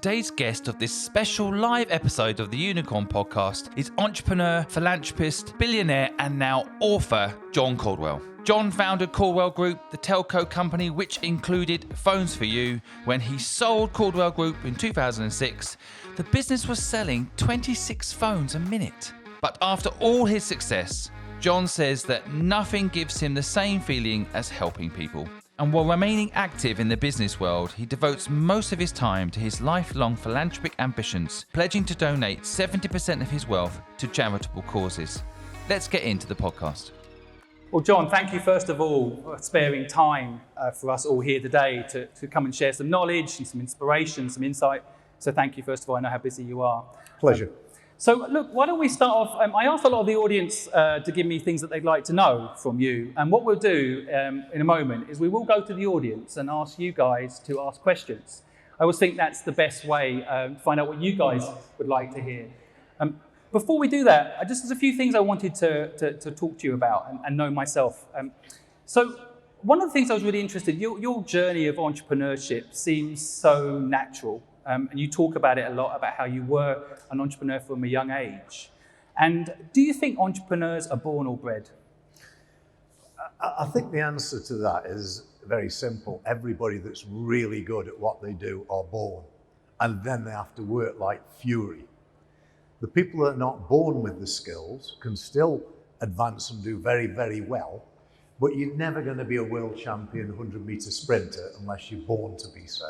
Today's guest of this special live episode of the Unicorn Podcast is entrepreneur, philanthropist, billionaire, and now author John Caudwell. John founded Caudwell Group, the telco company which included Phones for You. When he sold Caudwell Group in 2006, the business was selling 26 phones a minute. But after all his success, John says that nothing gives him the same feeling as helping people. And while remaining active in the business world, he devotes most of his time to his lifelong philanthropic ambitions, pledging to donate 70% of his wealth to charitable causes. Let's get into the podcast. Well, John, thank you first of all for sparing time for us all here today to come and share some knowledge and some inspiration, some insight. So thank you first of all. I know how busy you are. Pleasure. So look, why don't we start off, I asked a lot of the audience to give me things that they'd like to know from you. And what we'll do in a moment is we will go to the audience and ask you guys to ask questions. I always think that's the best way to find out what you guys would like to hear. Before we do that, there's a few things I wanted to talk to you about and know myself. So one of the things I was really interested in, your journey of entrepreneurship seems so natural. And you talk about it a lot, about how you were an entrepreneur from a young age. And do you think entrepreneurs are born or bred? I think the answer to that is very simple. Everybody that's really good at what they do are born, and then they have to work like fury. The people that are not born with the skills can still advance and do very, very well, but you're never going to be a world champion 100-meter sprinter unless you're born to be so.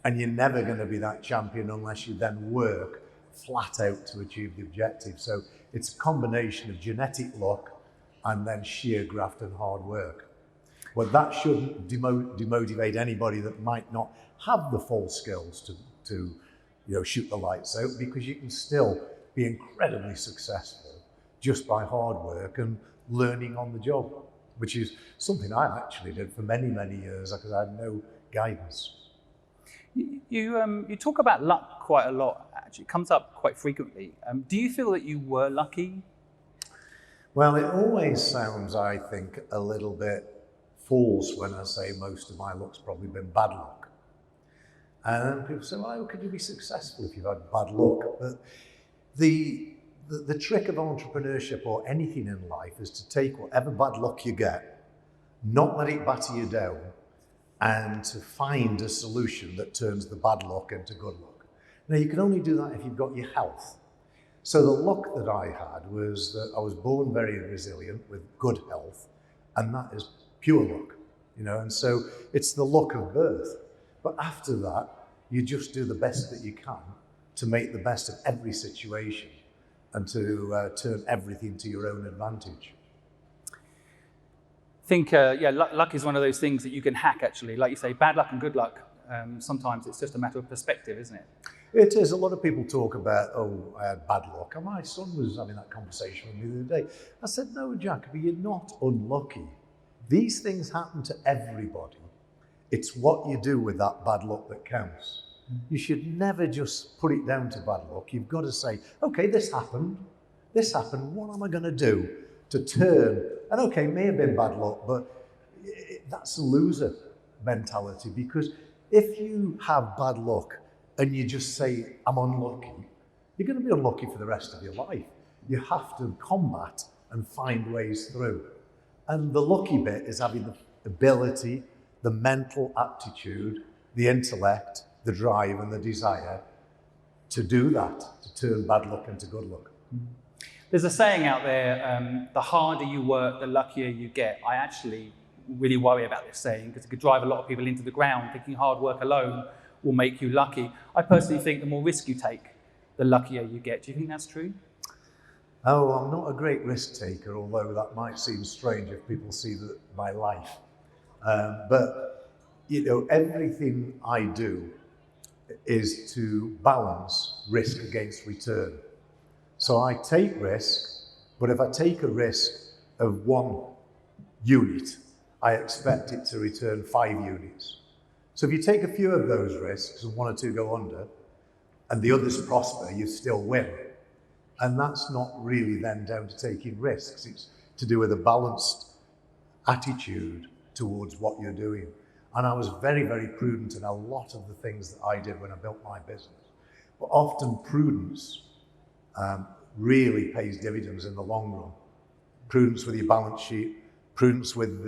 And you're never going to be that champion unless you then work flat out to achieve the objective. So it's a combination of genetic luck and then sheer graft and hard work. But that shouldn't demotivate anybody that might not have the full skills to shoot the lights out, because you can still be incredibly successful just by hard work and learning on the job, which is something I actually did for many, many years because I had no guidance. You talk about luck quite a lot, actually. It comes up quite frequently. Do you feel that you were lucky? Well, it always sounds, I think, a little bit false when I say most of my luck's probably been bad luck. And people say, well, how could you be successful if you've had bad luck? But the trick of entrepreneurship or anything in life is to take whatever bad luck you get, not let it batter you down, and to find a solution that turns the bad luck into good luck. Now, you can only do that if you've got your health. So the luck that I had was that I was born very resilient with good health, and that is pure luck, and so it's the luck of birth. But after that, you just do the best that you can to make the best of every situation and to turn everything to your own advantage. I think, luck is one of those things that you can hack, actually. Like you say, bad luck and good luck. Sometimes it's just a matter of perspective, isn't it? It is. A lot of people talk about, I had bad luck. And my son was having that conversation with me the other day. I said, no, Jack, but you're not unlucky. These things happen to everybody. It's what you do with that bad luck that counts. You should never just put it down to bad luck. You've got to say, okay, this happened. What am I going to do to turn? And okay, may have been bad luck, but that's a loser mentality, because if you have bad luck and you just say, I'm unlucky, you're going to be unlucky for the rest of your life. You have to combat and find ways through. And the lucky bit is having the ability, the mental aptitude, the intellect, the drive and the desire to do that, to turn bad luck into good luck. There's a saying out there, the harder you work, the luckier you get. I actually really worry about this saying because it could drive a lot of people into the ground, thinking hard work alone will make you lucky. I personally think the more risk you take, the luckier you get. Do you think that's true? Oh, I'm not a great risk taker, although that might seem strange if people see my life. But everything I do is to balance risk against return. So I take risk, but if I take a risk of 1 unit, I expect it to return 5 units. So if you take a few of those risks and 1 or 2 go under, and the others prosper, you still win. And that's not really then down to taking risks. It's to do with a balanced attitude towards what you're doing. And I was very, very prudent in a lot of the things that I did when I built my business. But often prudence really pays dividends in the long run. Prudence with your balance sheet, prudence with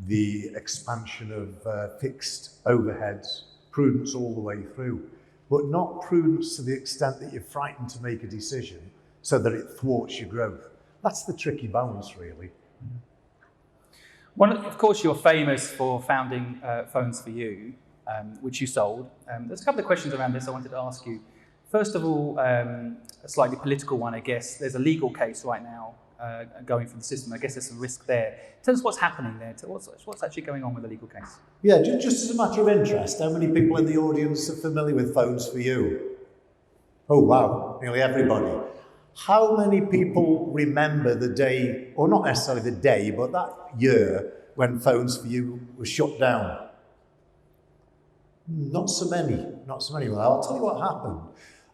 the expansion of fixed overheads, prudence all the way through. But not prudence to the extent that you're frightened to make a decision so that it thwarts your growth. That's the tricky balance, really. Of course, you're famous for founding Phones for You, which you sold. There's a couple of questions around this I wanted to ask you. First of all, a slightly political one, I guess. There's a legal case right now going through the system. I guess there's some risk there. Tell us what's happening there. What's actually going on with the legal case? Yeah, just as a matter of interest, how many people in the audience are familiar with Phones for You? Oh, wow, nearly everybody. How many people remember the day, or not necessarily the day, but that year when Phones for You was shut down? Not so many. Well, I'll tell you what happened.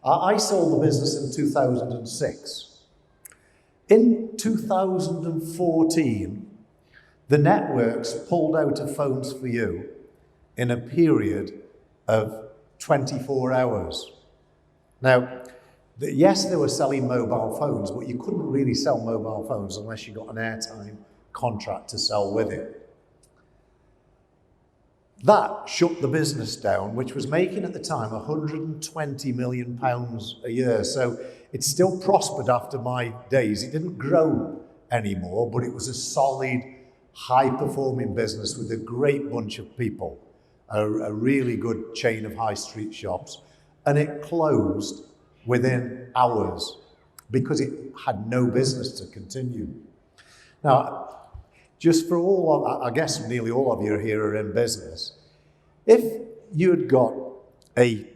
I sold the business in 2006. In 2014, the networks pulled out of Phones for You in a period of 24 hours. Now, yes, they were selling mobile phones, but you couldn't really sell mobile phones unless you got an airtime contract to sell with it. That shut the business down, which was making at the time £120 million a year. So it still prospered after my days. It didn't grow anymore, but it was a solid, high-performing business with a great bunch of people, a really good chain of high street shops. And it closed within hours because it had no business to continue. Now, just for all of, I guess nearly all of you here are in business. If you had got a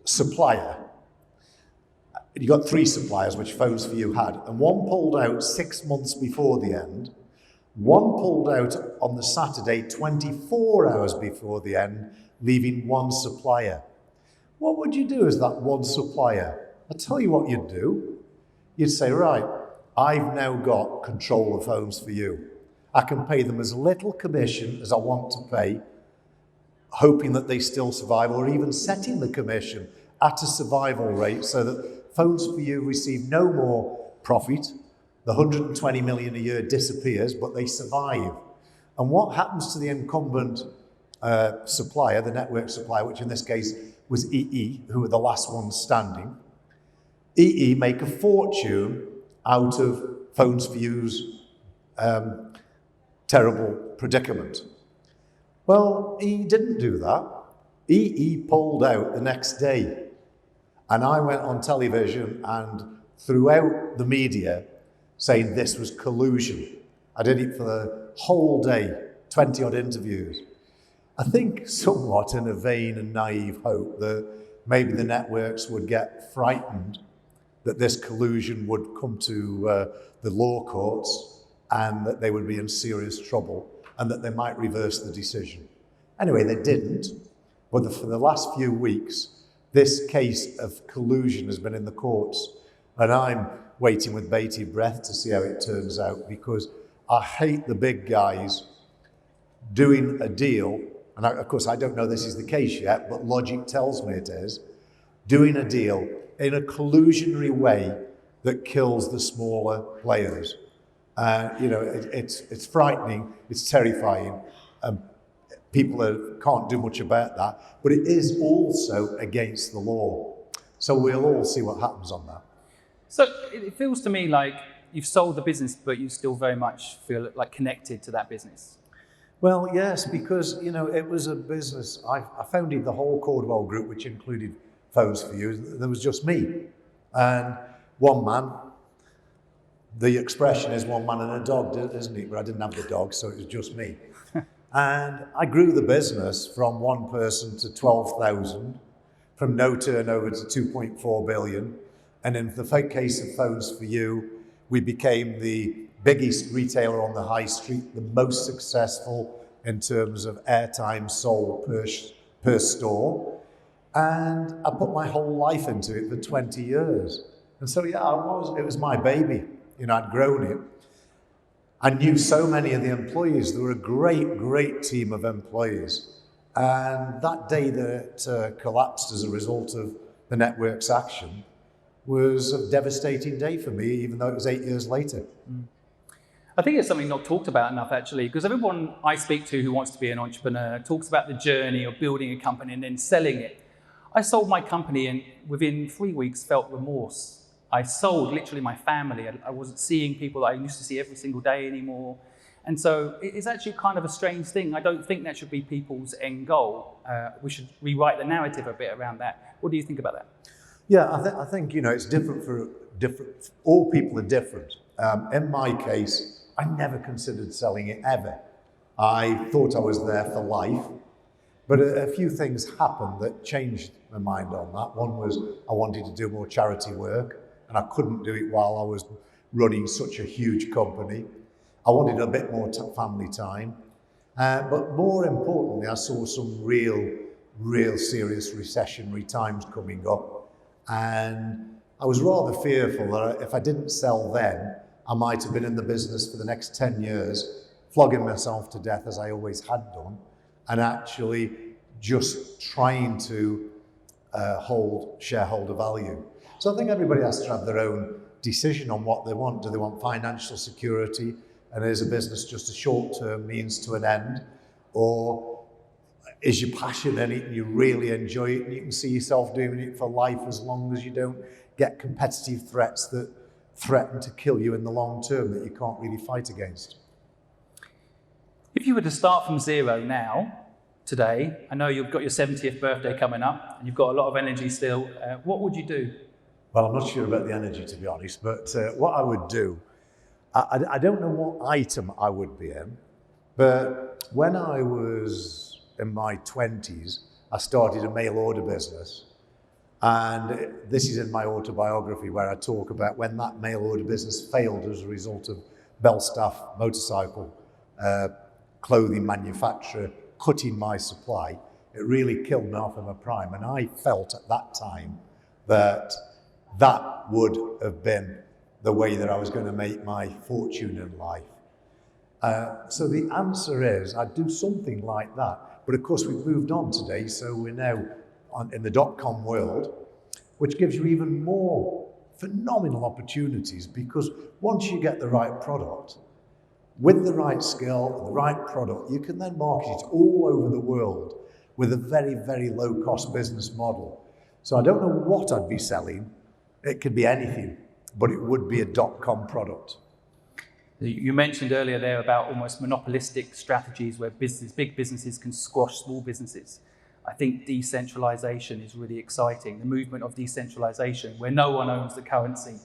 supplier, you got 3 suppliers, which Phones for You had, and one pulled out 6 months before the end, one pulled out on the Saturday 24 hours before the end, leaving one supplier. What would you do as that one supplier? I'll tell you what you'd do. You'd say, right, I've now got control of Phones for You. I can pay them as little commission as I want to pay, hoping that they still survive, or even setting the commission at a survival rate so that Phones for You receive no more profit. The 120 million a year disappears, but they survive. And what happens to the incumbent supplier, the network supplier, which in this case was EE, who were the last ones standing? EE make a fortune out of Phones for You's terrible predicament. Well, EE didn't do that. EE pulled out the next day. And I went on television and throughout the media saying this was collusion. I did it for the whole day, 20 odd interviews. I think somewhat in a vain and naive hope that maybe the networks would get frightened that this collusion would come to the law courts and that they would be in serious trouble and that they might reverse the decision. Anyway, they didn't, but for the last few weeks, this case of collusion has been in the courts, and I'm waiting with bated breath to see how it turns out, because I hate the big guys doing a deal, and of course I don't know this is the case yet, but logic tells me it is, doing a deal in a collusionary way that kills the smaller players. It's frightening, it's terrifying. People can't do much about that, but it is also against the law. So we'll all see what happens on that. So it feels to me like you've sold the business, but you still very much feel like connected to that business. Well, yes, because it was a business. I founded the whole Caudwell Group, which included Phones for You. There was just me and one man. The expression is one man and a dog, isn't it? But I didn't have the dog, so it was just me. And I grew the business from one person to 12,000, from no turnover to 2.4 billion. And in the case of Phones for You, we became the biggest retailer on the high street, the most successful in terms of airtime sold per store. And I put my whole life into it for 20 years. And so, yeah, it was my baby. I'd grown it. I knew so many of the employees. There were a great, great team of employees. And that day that collapsed as a result of the network's action was a devastating day for me, even though it was 8 years later. I think it's something not talked about enough, actually, because everyone I speak to who wants to be an entrepreneur talks about the journey of building a company and then selling it. I sold my company and within 3 weeks felt remorse. I sold literally my family. I wasn't seeing people that I used to see every single day anymore. And so it's actually kind of a strange thing. I don't think that should be people's end goal. We should rewrite the narrative a bit around that. What do you think about that? Yeah, I think it's different for different. All people are different. In my case, I never considered selling it ever. I thought I was there for life, but a few things happened that changed my mind on that. One was I wanted to do more charity work, and I couldn't do it while I was running such a huge company. I wanted a bit more family time, but more importantly, I saw some real serious recessionary times coming up, and I was rather fearful that if I didn't sell then, I might have been in the business for the next 10 years, flogging myself to death as I always had done, and actually just trying to hold shareholder value. So I think everybody has to have their own decision on what they want. Do they want financial security, and is a business just a short-term means to an end? Or is your passion in it and you really enjoy it and you can see yourself doing it for life as long as you don't get competitive threats that threaten to kill you in the long term that you can't really fight against? If you were to start from zero now, today, I know you've got your 70th birthday coming up and you've got a lot of energy still, what would you do? Well, I'm not sure about the energy, to be honest, but what I would do, I don't know what item I would be in, but when I was in my 20s, I started a mail order business. And this is in my autobiography where I talk about when that mail order business failed as a result of Belstaff motorcycle clothing manufacturer cutting my supply. It really killed me off in my prime. And I felt at that time that that would have been the way that I was going to make my fortune in life. So the answer is I'd do something like that. But of course we've moved on today, so we're now in the .com world, which gives you even more phenomenal opportunities, because once you get the right product, with the right skill and the right product, you can then market it all over the world with a very, very low-cost business model. So I don't know what I'd be selling. It could be anything, but it would be a .com product. You mentioned earlier there about almost monopolistic strategies where big businesses can squash small businesses. I think decentralization is really exciting. The movement of decentralization, where no one owns the currency,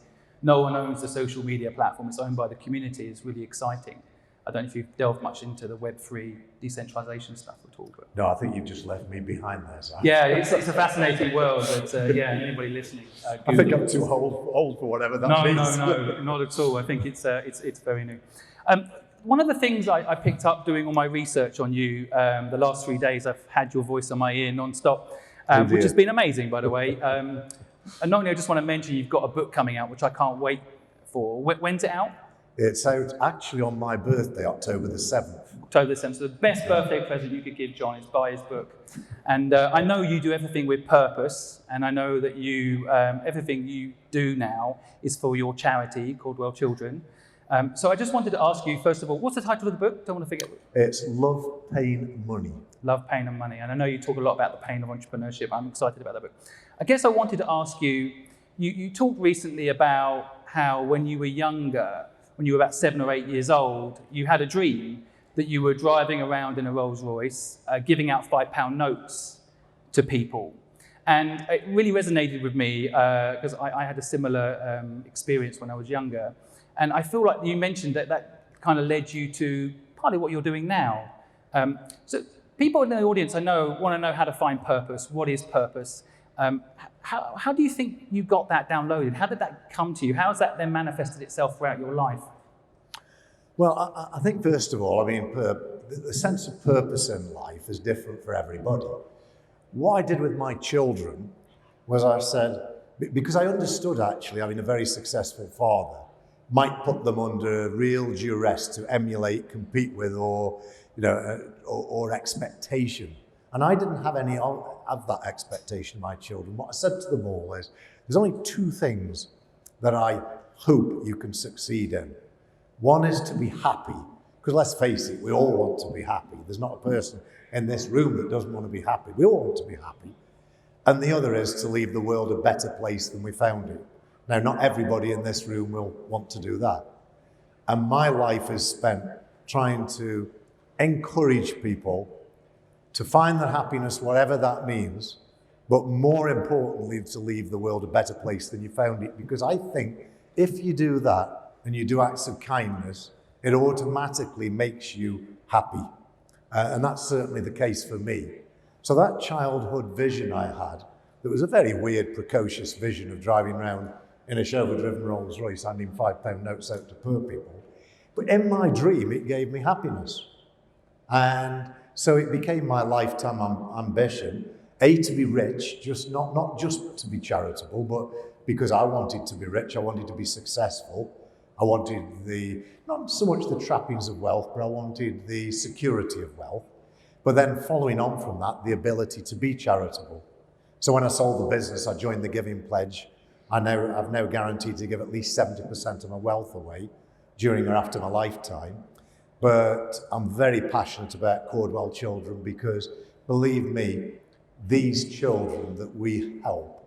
no one owns the social media platform, it's owned by the community, is really exciting. I don't know if you've delved much into the Web3 decentralization stuff at all. But no, I think you've just left me behind there, Zach. Yeah, it's a fascinating world, but anybody listening. I think I'm too old for whatever that means. No, not at all. I think it's very new. One of the things I picked up doing all my research on you, the last 3 days I've had your voice on my ear non-stop, which has been amazing, by the way. And not only I just want to mention you've got a book coming out, which I can't wait for. When's it out? It's out actually on my birthday, October the 7th. October the 7th. So the best birthday present you could give John is buy his book. And I know you do everything with purpose, and I know that you everything you do now is for your charity, Caudwell Children. So I just wanted to ask you, first of all, what's the title of the book? Don't want to forget. It's Love, Pain, Money. Love, Pain and Money. And I know you talk a lot about the pain of entrepreneurship. I'm excited about that book. I guess I wanted to ask you, you talked recently about how when you were younger, when you were about 7 or 8 years old, you had a dream that you were driving around in a Rolls Royce, giving out £5 notes to people. And it really resonated with me because I had a similar experience when I was younger. And I feel like you mentioned that kind of led you to partly what you're doing now. So people in the audience, I know, want to know how to find purpose. What is purpose? How do you think you got that downloaded? How did that come to you? How has that then manifested itself throughout your life? Well, I think first of all, I mean, the sense of purpose in life is different for everybody. What I did with my children was I said, because I understood actually, having a very successful father, might put them under real duress to emulate, compete with, or or expectation. And I didn't have any of that expectation of my children. What I said to them all is, there's only two things that I hope you can succeed in. One is to be happy, because let's face it, we all want to be happy. There's not a person in this room that doesn't want to be happy. We all want to be happy. And the other is to leave the world a better place than we found it. Now, not everybody in this room will want to do that. And my life is spent trying to encourage people to find their happiness, whatever that means, but more importantly, to leave the world a better place than you found it. Because I think if you do that and you do acts of kindness, it automatically makes you happy. And that's certainly the case for me. So that childhood vision I had, that was a very weird, precocious vision of driving around in a chauffeur-driven Rolls Royce, handing £5 notes out to poor people. But in my dream, it gave me happiness. And so it became my lifetime ambition, A, to be rich, just not just to be charitable, but because I wanted to be rich, I wanted to be successful. I wanted not so much the trappings of wealth, but I wanted the security of wealth. But then following on from that, the ability to be charitable. So when I sold the business, I joined the Giving Pledge. I've now guaranteed to give at least 70% of my wealth away during or after my lifetime. But I'm very passionate about Caudwell children because, believe me, these children that we help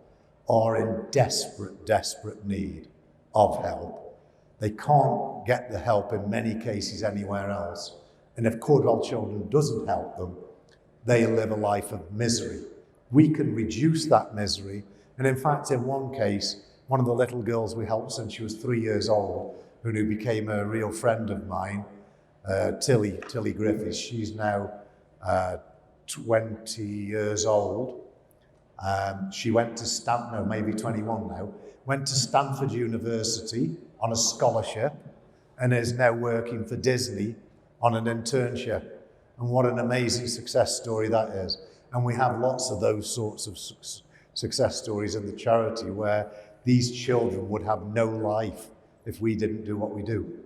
are in desperate, desperate need of help. They can't get the help in many cases anywhere else. And if Caudwell children doesn't help them, they live a life of misery. We can reduce that misery. And in fact, in one case, one of the little girls we helped since she was 3 years old, who became a real friend of mine, Tilly Griffiths, she's now 20 years old. She went to maybe 21 now, went to Stanford University on a scholarship and is now working for Disney on an internship. And what an amazing success story that is. And we have lots of those sorts of success stories in the charity where these children would have no life if we didn't do what we do.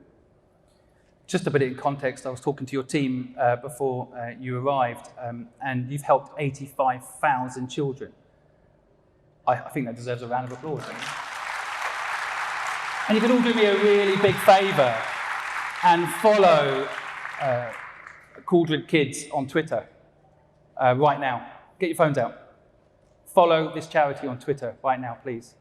Just a bit in context, I was talking to your team before you arrived, and you've helped 85,000 children. I think that deserves a round of applause. And you can all do me a really big favour and follow Caudwell Kids on Twitter right now. Get your phones out. Follow this charity on Twitter right now, please.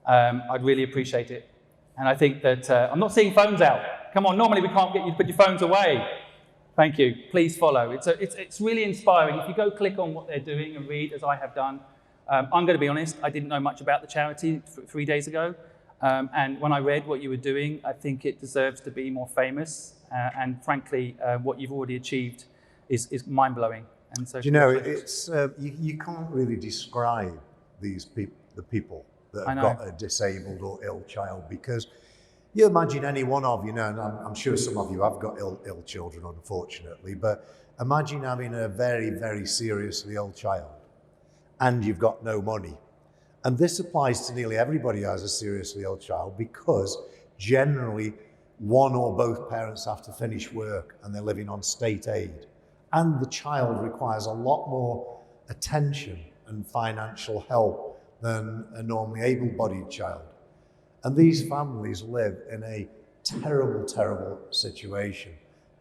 I'd really appreciate it. And I think that, I'm not seeing phones out. Come on, normally we can't get you to put your phones away. Thank you. Please follow. It's really inspiring. If you go click on what they're doing and read, as I have done, I'm going to be honest, I didn't know much about the charity 3 days ago. And when I read what you were doing, I think it deserves to be more famous. And frankly, what you've already achieved is mind-blowing. And so, it's you can't really describe the people that have got a disabled or ill child, because you imagine any one of you, and I'm sure some of you have got ill children, unfortunately, but imagine having a very, very seriously ill child and you've got no money. And this applies to nearly everybody who has a seriously ill child, because generally one or both parents have to finish work and they're living on state aid. And the child requires a lot more attention and financial help than a normally able-bodied child. And these families live in a terrible, terrible situation.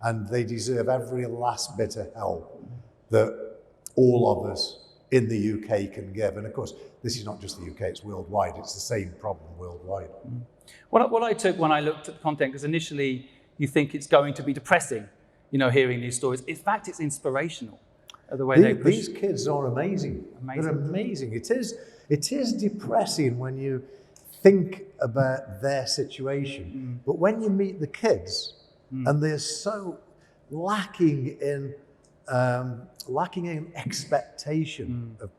And they deserve every last bit of help that all of us in the UK can give. And of course, this is not just the UK, it's worldwide. It's the same problem worldwide. Mm. What I took when I looked at the content, because initially you think it's going to be depressing, hearing these stories. In fact, it's inspirational, the way they push. These kids are amazing. They're amazing. It is depressing when you think about their situation. But when you meet the kids, and they're so lacking in expectation of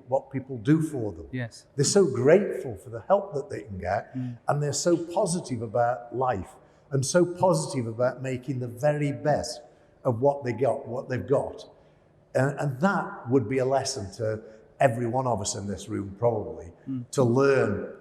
what people do for them. Yes. They're so grateful for the help that they can get, and they're so positive about life, and so positive about making the very best of what they've got. And that would be a lesson to every one of us in this room, probably, to learn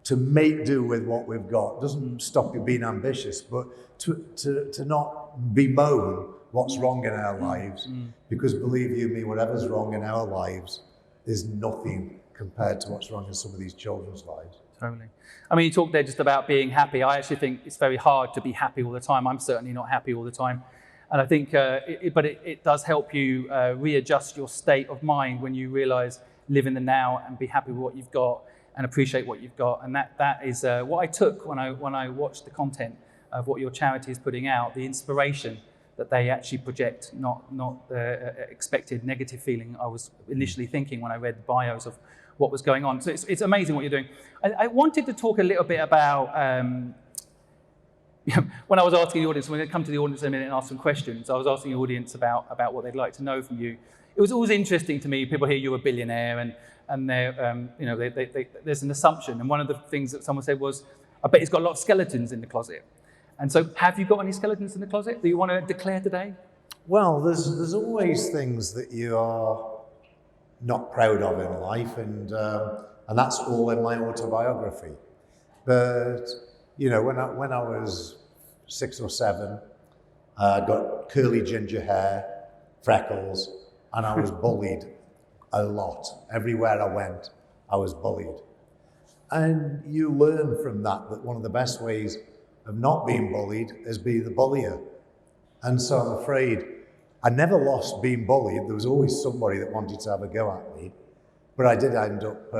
to make do with what we've got doesn't stop you being ambitious, but to not bemoan what's wrong in our lives, because believe you me, whatever's wrong in our lives is nothing compared to what's wrong in some of these children's lives. Totally. I mean, you talked there just about being happy. I actually think it's very hard to be happy all the time. I'm certainly not happy all the time. And I think, it does help you readjust your state of mind when you realize live in the now and be happy with what you've got and appreciate what you've got. And that is what I took when I watched the content of what your charity is putting out, the inspiration that they actually project, not the expected negative feeling I was initially thinking when I read the bios of what was going on. So it's amazing what you're doing. I wanted to talk a little bit about, when I was asking the audience, we're going to come to the audience in a minute and ask some questions, I was asking the audience about what they'd like to know from you. It was always interesting to me, people hear you're a billionaire and they're, there's an assumption. And one of the things that someone said was, I bet he's got a lot of skeletons in the closet. And so have you got any skeletons in the closet that you want to declare today? Well, there's always things that you are not proud of in life, and that's all in my autobiography. But when I was 6 or 7, I got curly ginger hair, freckles, and I was bullied a lot. Everywhere I went, I was bullied. And you learn from that one of the best ways of not being bullied is be the bullier. And so I'm afraid I never lost being bullied. There was always somebody that wanted to have a go at me, but I did end up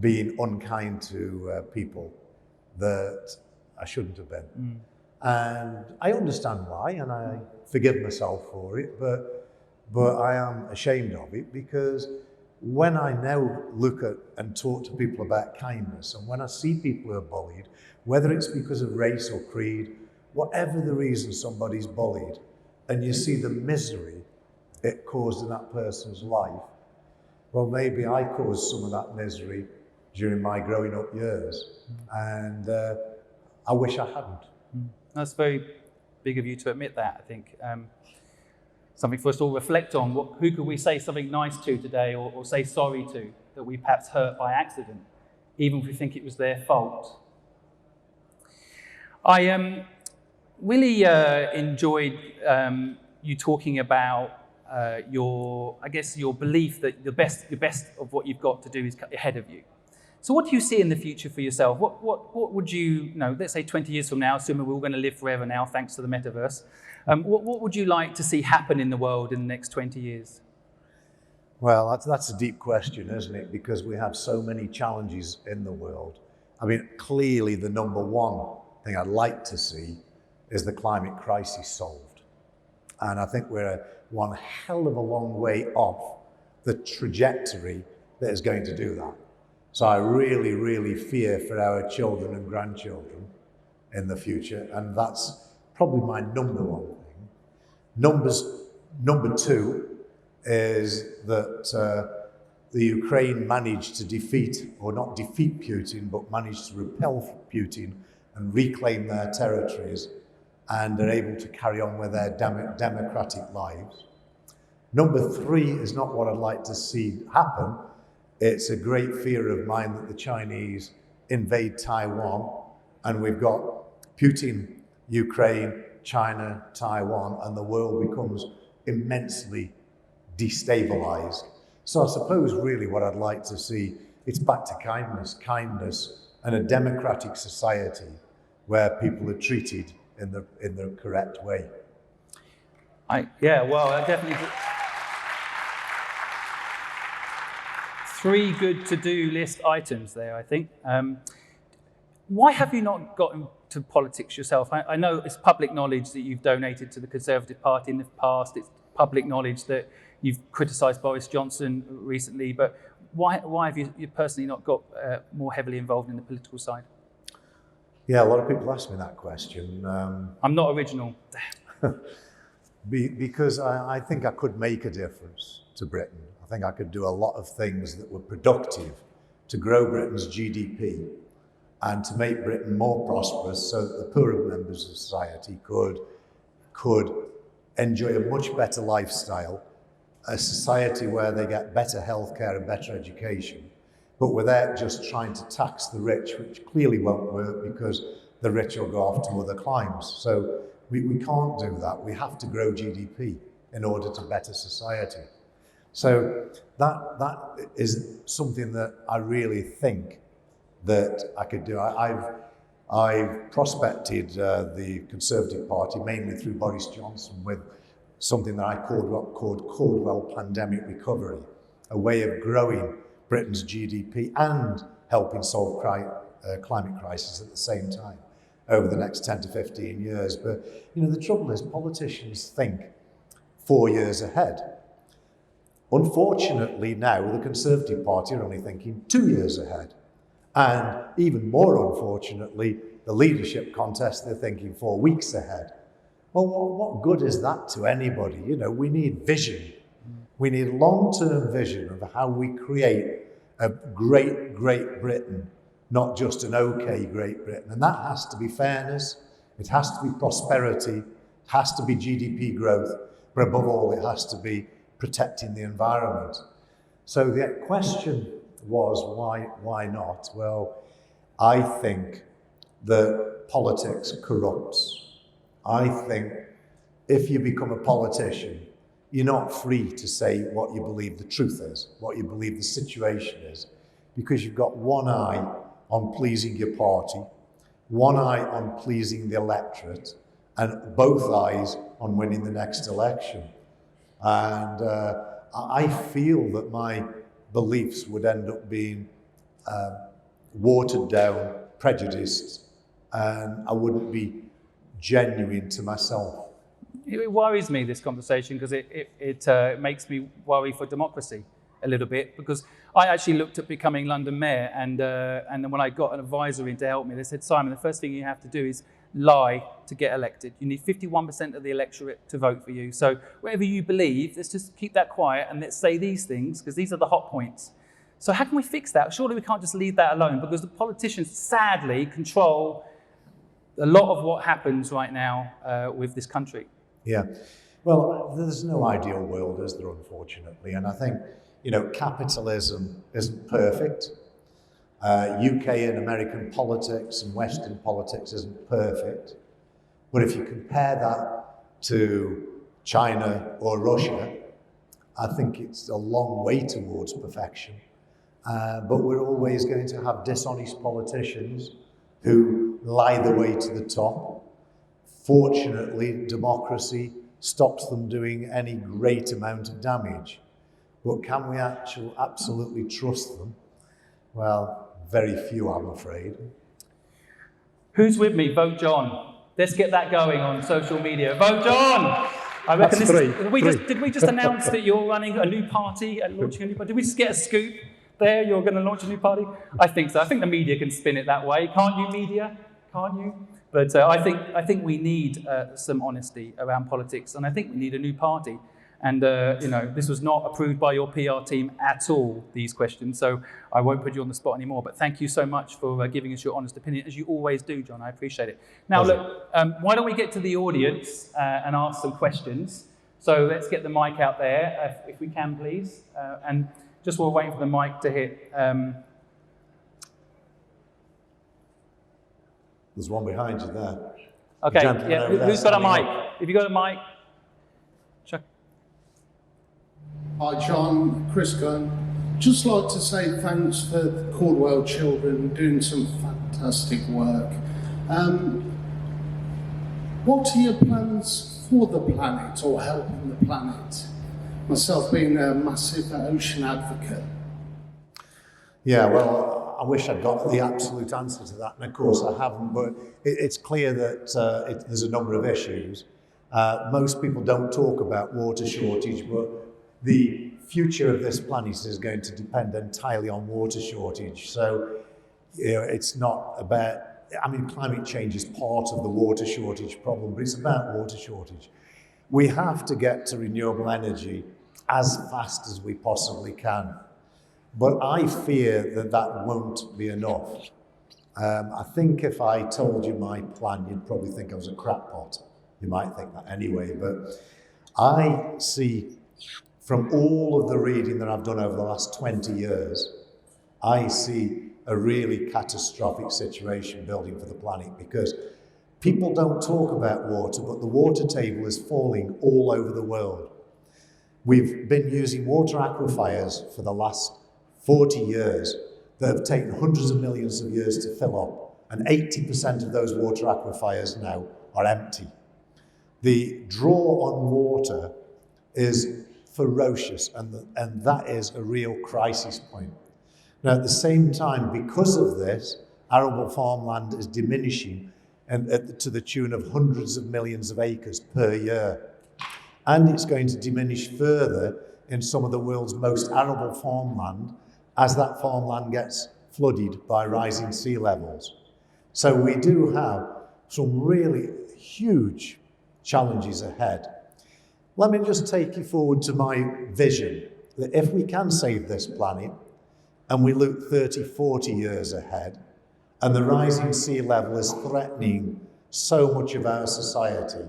being unkind to people that I shouldn't have been. And I understand why, and I forgive myself for it, but I am ashamed of it, because when I now look at and talk to people about kindness, and when I see people who are bullied, whether it's because of race or creed, whatever the reason somebody's bullied, and you see the misery it caused in that person's life, well, maybe I caused some of that misery during my growing up years, and I wish I hadn't. That's very big of you to admit that, I think. Something for us to all reflect on. Who could we say something nice to today, or say sorry to, that we perhaps hurt by accident, even if we think it was their fault? I really enjoyed you talking about your belief that the best of what you've got to do is ahead of you. So what do you see in the future for yourself? What would you, let's say 20 years from now, assuming we're all going to live forever now, thanks to the metaverse, what would you like to see happen in the world in the next 20 years? Well, that's a deep question, isn't it? Because we have so many challenges in the world. I mean, clearly the number one thing I'd like to see is the climate crisis solved. And I think we're one hell of a long way off the trajectory that is going to do that. So I really, really fear for our children and grandchildren in the future, and that's probably my number one thing. Number two is that the Ukraine managed to defeat, or not defeat Putin, but managed to repel Putin and reclaim their territories, and they're able to carry on with their democratic lives. Number three is not what I'd like to see happen. It's a great fear of mine that the Chinese invade Taiwan, and we've got Putin, Ukraine, China, Taiwan, and the world becomes immensely destabilized. So I suppose really what I'd like to see, it's back to kindness, and a democratic society where people are treated in the correct way. I definitely. 3 good to-do list items there, I think. Why have you not gotten to politics yourself? I know it's public knowledge that you've donated to the Conservative Party in the past. It's public knowledge that you've criticised Boris Johnson recently. But why have you personally not got more heavily involved in the political side? Yeah, a lot of people ask me that question. I'm not original. Because I think I could make a difference to Britain. I think I could do a lot of things that were productive to grow Britain's GDP and to make Britain more prosperous so that the poorer members of society could enjoy a much better lifestyle, a society where they get better healthcare and better education, but without just trying to tax the rich, which clearly won't work because the rich will go off to other climes. So we can't do that. We have to grow GDP in order to better society. So that is something that I really think that I could do. I've prospected the Conservative Party mainly through Boris Johnson with something that I called Caudwell Pandemic Recovery, a way of growing Britain's GDP and helping solve climate crisis at the same time over the next 10 to 15 years. But the trouble is politicians think 4 years ahead. Unfortunately now the Conservative Party are only thinking 2 years ahead. And even more unfortunately, the leadership contest, they're thinking 4 weeks ahead. Well, what good is that to anybody? We need vision. We need long-term vision of how we create a great Great Britain, not just an okay Great Britain. And that has to be fairness, it has to be prosperity, it has to be GDP growth, but above all, it has to be protecting the environment. So the question was, why not? Well, I think that politics corrupts. I think if you become a politician, you're not free to say what you believe the truth is, what you believe the situation is, because you've got one eye on pleasing your party, one eye on pleasing the electorate, and both eyes on winning the next election. And I feel that my beliefs would end up being watered down, prejudiced, and I wouldn't be genuine to myself. It worries me, this conversation, because it makes me worry for democracy a little bit, because I actually looked at becoming London mayor, and then when I got an advisor in to help me, they said, Simon, the first thing you have to do is lie to get elected. You need 51% of the electorate to vote for you. So whatever you believe, let's just keep that quiet and let's say these things, because these are the hot points. So how can we fix that? Surely we can't just leave that alone, because the politicians sadly control a lot of what happens right now with this country. Yeah, well, there's no ideal world, is there, unfortunately? And I think, capitalism isn't perfect. UK and American politics and Western politics isn't perfect. But if you compare that to China or Russia, I think it's a long way towards perfection. But we're always going to have dishonest politicians who lie their way to the top. Fortunately, democracy stops them doing any great amount of damage. But can we absolutely trust them? Well, very few, I'm afraid. Who's with me? Vote John. Let's get that going on social media. Vote John! I reckon That's three. Did we just announce that you're running a new party and launching a new party? Did we just get a scoop there? You're going to launch a new party? I think so. I think the media can spin it that way. Can't you, media? Can't you? But I think we need some honesty around politics, and I think we need a new party. And this was not approved by your PR team at all, these questions, so I won't put you on the spot anymore. But thank you so much for giving us your honest opinion, as you always do, John. I appreciate it. Now, look, why don't we get to the audience and ask some questions? So let's get the mic out there, if we can, please. And just while we're waiting for the mic to hit. There's one behind you there. Okay, yeah. Who's got a mic? If you got a mic, Chuck. Hi, John. Chris Gunn. Just like to say thanks for the Caudwell children doing some fantastic work. What are your plans for the planet or helping the planet? Myself being a massive ocean advocate. Yeah, well, I wish I'd got the absolute answer to that, and of course I haven't, but it's clear that there's a number of issues. Most people don't talk about water shortage, but the future of this planet is going to depend entirely on water shortage. So, it's not about, climate change is part of the water shortage problem, but it's about water shortage. We have to get to renewable energy as fast as we possibly can. But I fear that that won't be enough. I think if I told you my plan, you'd probably think I was a crackpot. You might think that anyway, but I see from all of the reading that I've done over the last 20 years, I see a really catastrophic situation building for the planet, because people don't talk about water, but the water table is falling all over the world. We've been using water aquifers for the last 40 years that have taken hundreds of millions of years to fill up, and 80% of those water aquifers now are empty. The draw on water is ferocious, and that is a real crisis point. Now, at the same time, because of this, arable farmland is diminishing to the tune of hundreds of millions of acres per year. And it's going to diminish further in some of the world's most arable farmland as that farmland gets flooded by rising sea levels. So we do have some really huge challenges ahead. Let me just take you forward to my vision, that if we can save this planet, and we look 30, 40 years ahead, and the rising sea level is threatening so much of our society,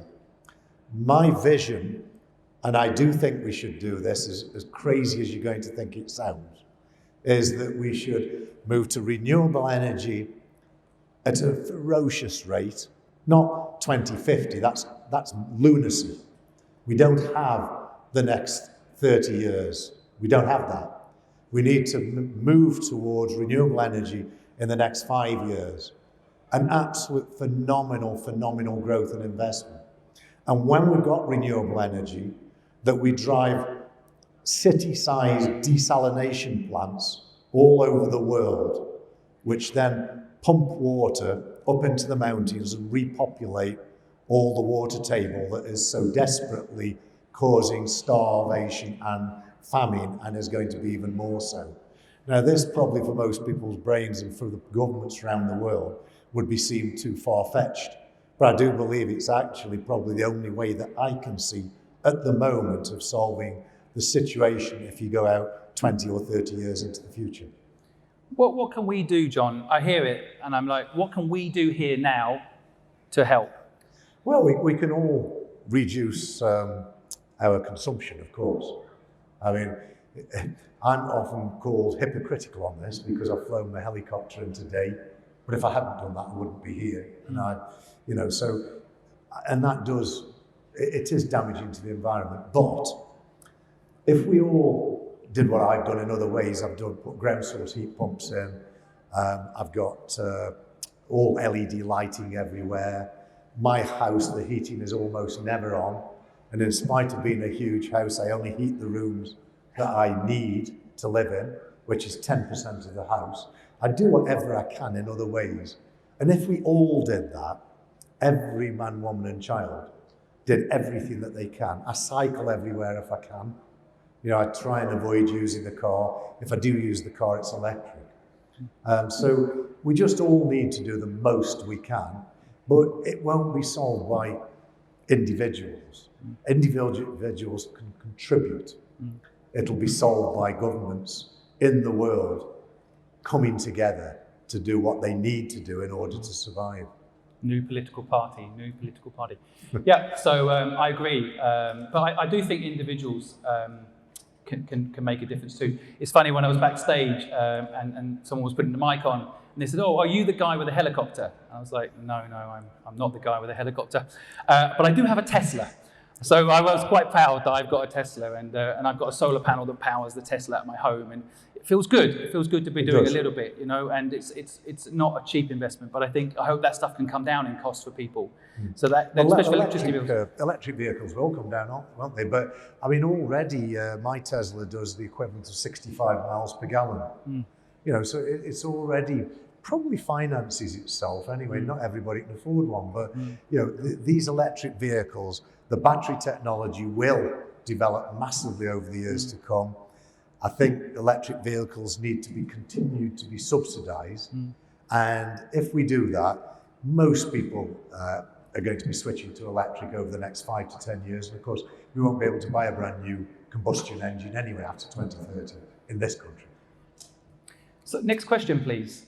my vision, and I do think we should do this, as crazy as you're going to think it sounds, is that we should move to renewable energy at a ferocious rate, not 2050, that's lunacy. We don't have the next 30 years. We don't have that. We need to move towards renewable energy in the next 5 years. An absolute phenomenal growth and investment. And when we've got renewable energy, that we drive city-sized desalination plants all over the world, which then pump water up into the mountains and repopulate all the water table that is so desperately causing starvation and famine, and is going to be even more so. Now, this probably for most people's brains and for the governments around the world would be seen too far-fetched. But I do believe it's actually probably the only way that I can see at the moment of solving the situation if you go out 20 or 30 years into the future. What can we do, John? I hear it, and I'm like, what can we do here now to help? Well, we can all reduce our consumption, of course. I mean, I'm often called hypocritical on this because I've flown the helicopter in today, but if I hadn't done that, I wouldn't be here. And and that does, it is damaging to the environment. But if we all did what I've done in other ways, I've put ground source heat pumps in, I've got all LED lighting everywhere. My house, the heating is almost never on. And in spite of being a huge house, I only heat the rooms that I need to live in, which is 10% of the house. I do whatever I can in other ways. And if we all did that, every man, woman and child did everything that they can. I cycle everywhere if I can. I try and avoid using the car. If I do use the car, it's electric. So we just all need to do the most we can, but it won't be solved by individuals. Individuals can contribute. It'll be solved by governments in the world coming together to do what they need to do in order to survive. New political party. Yeah, so I agree. But I do think individuals can make a difference too. It's funny, when I was backstage and someone was putting the mic on, and they said, "Oh, are you the guy with the helicopter?" And I was like, no, I'm not the guy with the helicopter. But I do have a Tesla. So I was quite proud that I've got a Tesla, and I've got a solar panel that powers the Tesla at my home, and it feels good. It feels good to be doing a little bit, and it's not a cheap investment, but I hope that stuff can come down in cost for people. So that, especially electric vehicles will come down, won't they? But I mean, already my Tesla does the equivalent of 65 miles per gallon. So it's already probably finances itself anyway. Not everybody can afford one, but these electric vehicles, the battery technology will develop massively over the years to come. I think electric vehicles need to be continued to be subsidized. And if we do that, most people are going to be switching to electric over the next 5 to 10 years. And of course, we won't be able to buy a brand new combustion engine anyway after 2030 in this country. So next question, please.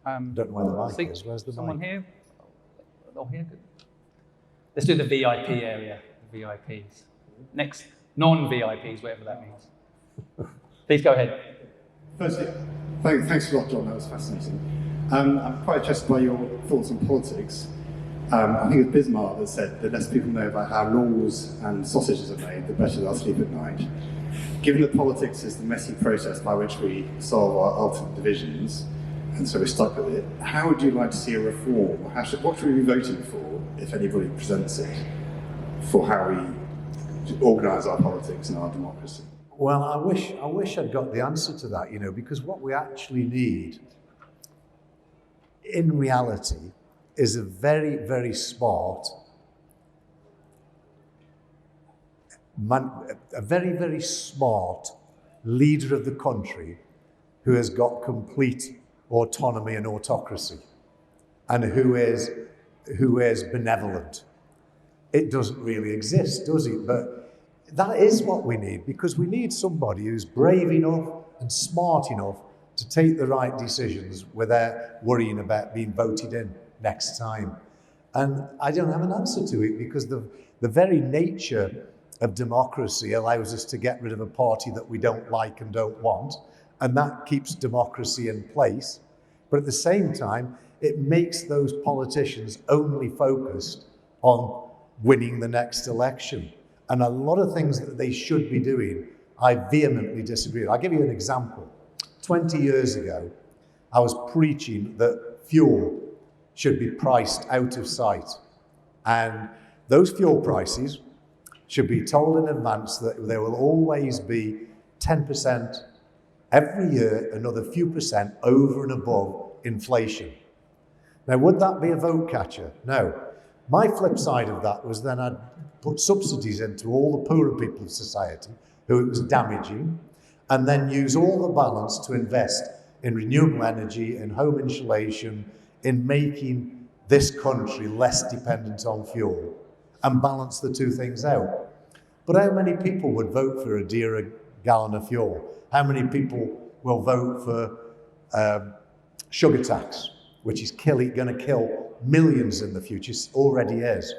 Don't know where the mic is. Where's the someone mic? Here? Oh, here. Good. Let's do the VIP area, the VIPs. Next, non-VIPs, whatever that means. Please go ahead. Firstly, thanks a lot, John. That was fascinating. I'm quite interested by your thoughts on politics. I think it's Bismarck that said the less people know about how laws and sausages are made, the better they'll sleep at night. Given that politics is the messy process by which we solve our ultimate divisions, and so we're stuck with it, how would you like to see a reform? What should we be voting for, if anybody presents it, for how we organise our politics and our democracy? Well, I wish I'd got the answer to that, because what we actually need, in reality, is a very, very smart, a very, very smart leader of the country who has got complete autonomy and autocracy, and who is benevolent. It doesn't really exist, does it? But that is what we need, because we need somebody who's brave enough and smart enough to take the right decisions without worrying about being voted in next time. And I don't have an answer to it, because the very nature of democracy allows us to get rid of a party that we don't like and don't want, and that keeps democracy in place. But at the same time, it makes those politicians only focused on winning the next election. And a lot of things that they should be doing, I vehemently disagree. I'll give you an example. 20 years ago, I was preaching that fuel should be priced out of sight. And those fuel prices should be told in advance that there will always be 10% every year, another few percent over and above inflation. Now, would that be a vote catcher? No. My flip side of that was then I'd put subsidies into all the poorer people of society who it was damaging, and then use all the balance to invest in renewable energy, in home insulation, in making this country less dependent on fuel, and balance the two things out. But how many people would vote for a dearer gallon of fuel? How many people will vote for sugar tax, which is going to kill millions in the future, already is?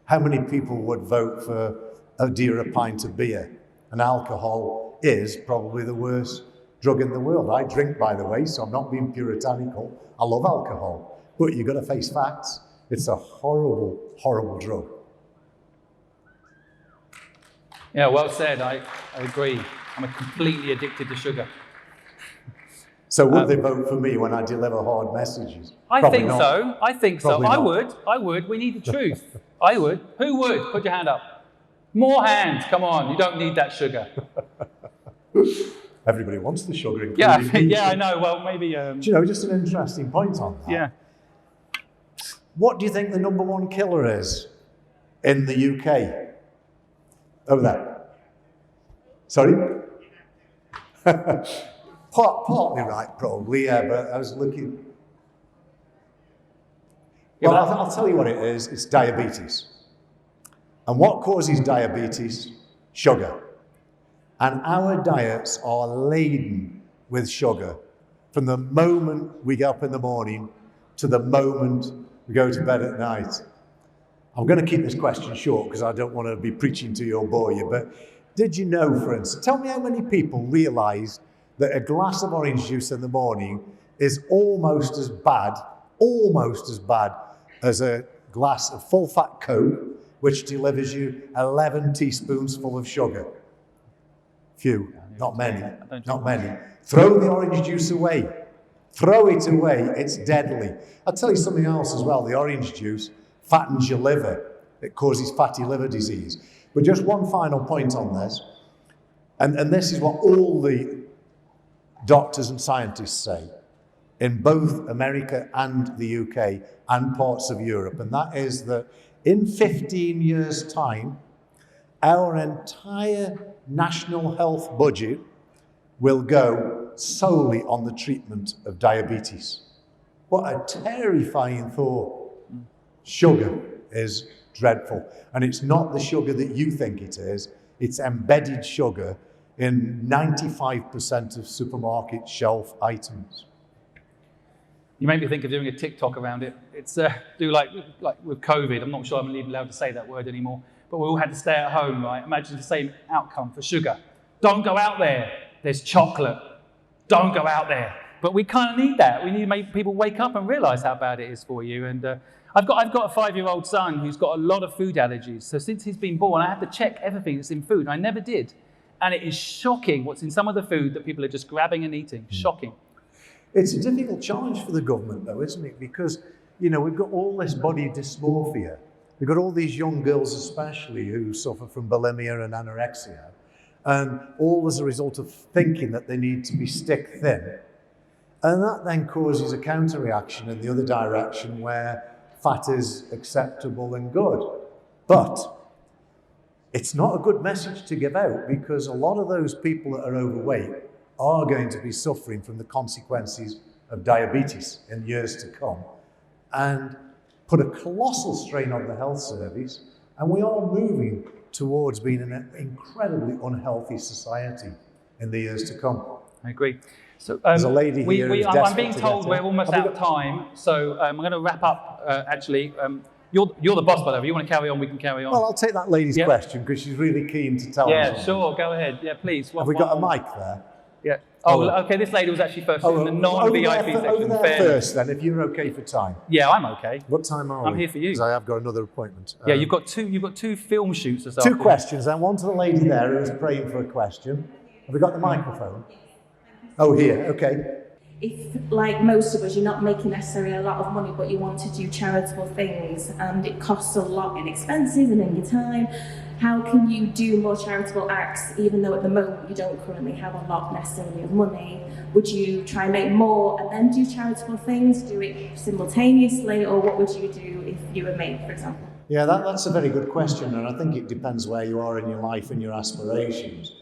How many people would vote for a dearer pint of beer? And alcohol is probably the worst drug in the world. I drink, by the way, so I'm not being puritanical. I love alcohol, but you've got to face facts. It's a horrible, horrible drug. Yeah, well said. I agree. I'm completely addicted to sugar. So would they vote for me when I deliver hard messages? I Probably think not. so. I think Probably so. not. I would. We need the truth. I would. Who would? Put your hand up. More hands. Come on. You don't need that sugar. Everybody wants the sugar, including me. Yeah, I know. Well, maybe... Do you know, just an interesting point on that. Yeah. What do you think the number one killer is in the UK? Over there. Sorry? Partly right, probably, yeah, but I was looking... Well, I'll tell you what it is. It's diabetes. And what causes diabetes? Sugar. And our diets are laden with sugar from the moment we get up in the morning to the moment we go to bed at night. I'm going to keep this question short because I don't want to be preaching to you or bore you, but did you know, for instance, tell me how many people realise that a glass of orange juice in the morning is almost as bad as a glass of full-fat Coke, which delivers you 11 teaspoons full of sugar. Few, not many, not many. Throw the orange juice away. Throw it away, it's deadly. I'll tell you something else as well. The orange juice fattens your liver. It causes fatty liver disease. But just one final point on this, and this is what all the doctors and scientists say in both America and the UK and parts of Europe, and that is that in 15 years' time, our entire national health budget will go solely on the treatment of diabetes. What a terrifying thought. Sugar is dreadful. And it's not the sugar that you think it is. It's embedded sugar in 95% of supermarket shelf items. You made me think of doing a TikTok around it. It's do like with COVID. I'm not sure I'm even allowed to say that word anymore. But we all had to stay at home, right? Imagine the same outcome for sugar. Don't go out there. There's chocolate. don't go out there. But we kind of need that. We need to make people wake up and realise how bad it is for you. And I've got a 5-year-old son who's got a lot of food allergies. So since he's been born, I have to check everything that's in food. I never did. And it is shocking what's in some of the food that people are just grabbing and eating. Shocking. It's a difficult challenge for the government, though, isn't it? Because, we've got all this body dysmorphia. We've got all these young girls especially who suffer from bulimia and anorexia, and all as a result of thinking that they need to be stick thin. And that then causes a counter-reaction in the other direction where fat is acceptable and good. But it's not a good message to give out, because a lot of those people that are overweight are going to be suffering from the consequences of diabetes in years to come, and put a colossal strain on the health service. And we are moving towards being an incredibly unhealthy society in the years to come. I agree. So there's a lady here who's desperate I'm being told we're almost out of time, so I'm going to wrap up. Actually, you're the boss, by the way. If you want to carry on, we can carry on. Well, I'll take that lady's question because she's really keen to tell us. Yeah, sure. Go ahead. Yeah, please. Have we got a mic there? Yeah. Oh, okay. This lady was actually first in the non-VIP section. Over there first, then, if you're okay for time. Yeah, I'm okay. What time are we? I'm here for you. Because I have got another appointment. Yeah, you've got two film shoots this afternoon. 2 questions. Then one to the lady there who was praying for a question. Have we got the microphone? Oh, here. Okay. If, like most of us, you're not making necessarily a lot of money, but you want to do charitable things, and it costs a lot in expenses and in your time, how can you do more charitable acts, even though at the moment you don't currently have a lot necessarily of money? Would you try and make more and then do charitable things, do it simultaneously, or what would you do if you were me, for example? Yeah, that's a very good question, and I think it depends where you are in your life and your aspirations.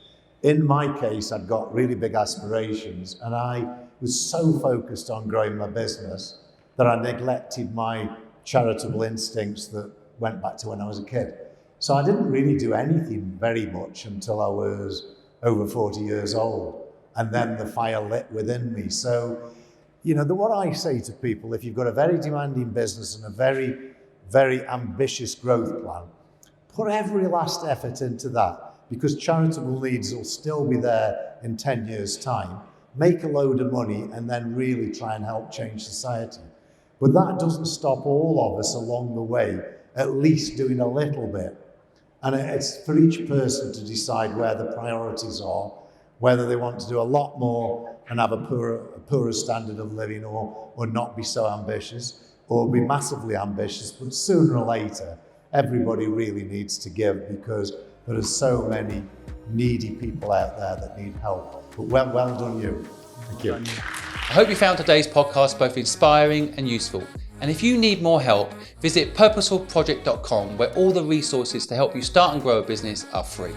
In my case, I'd got really big aspirations, and I was so focused on growing my business that I neglected my charitable instincts that went back to when I was a kid. So I didn't really do anything very much until I was over 40 years old, and then the fire lit within me. So, what I say to people, if you've got a very demanding business and a very, very ambitious growth plan, put every last effort into that, because charitable needs will still be there in 10 years' time. Make a load of money and then really try and help change society. But that doesn't stop all of us along the way, at least doing a little bit. And it's for each person to decide where the priorities are, whether they want to do a lot more and have a poorer standard of living, or not be so ambitious, or be massively ambitious. But sooner or later, everybody really needs to give, because there are so many needy people out there that need help. But well done you. Thank you. I hope you found today's podcast both inspiring and useful. And if you need more help, visit purposefulproject.com, where all the resources to help you start and grow a business are free.